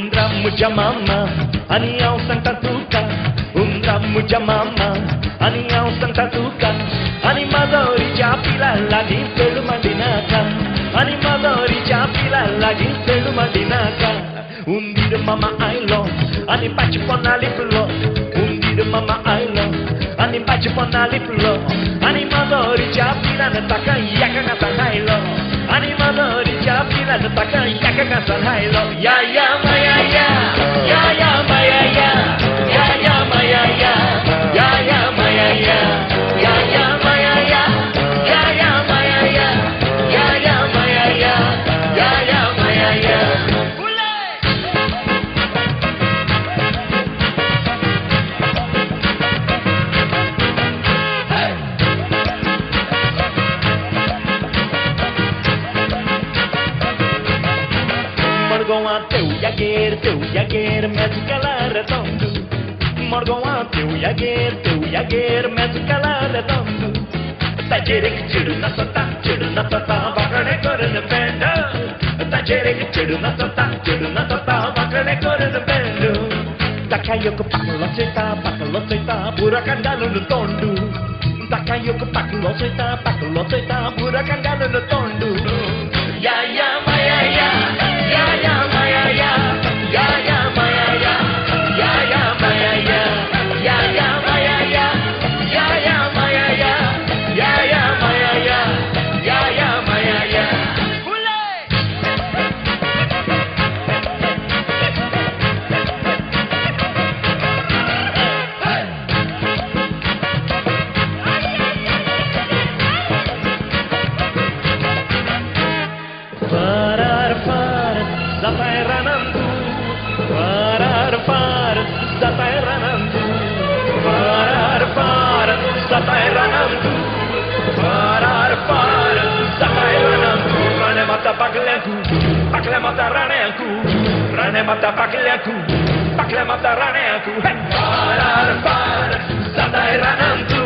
muja mama, aniau sang tatuka. Muja mama, aniau sang tatuka. Ani madori capila lagi selu madinaka. Ani madori capila lagi selu madinaka. Undi de mama ailo, ani pachi pona liplo. Undi de mama ailo, ani pachi pona liplo. Ani madori capila nataka yaka kata hailo. Ani madori capila nataka yaka kata hailo. Ya ya maya ya, ya ya maya ya, ya ya maya ya, ya ya maya ya, ya ya maya ya, ya ya maya ya, ya ya maya ya, ya ya maya ya. Morgoa teu yaguer, mesu calar redondo. Morgoa teu yaguer, mesu calar redondo. Tajere que tiro na sota, bacane cor no pendo. Tajere que tiro na sota, bacane cor no pendo. Takayo que pakulo soita, burakan galo no tondo. Takayo que pakulo soita, burakan galo no tondo. Ya ya maya ya, ya ya maya ya, ya ya maya ya, ya ya maya ya, ya ya maya ya, ya ya maya ya, ya ya maya ya, ya ya maya ya. Zatai ranandu, zatai ranandu, zatai ranandu, zatai ranandu. Rane mata pakleanku, pakle mata raneanku, rane mata pakleanku, pakle mata raneanku. Zatai ranandu.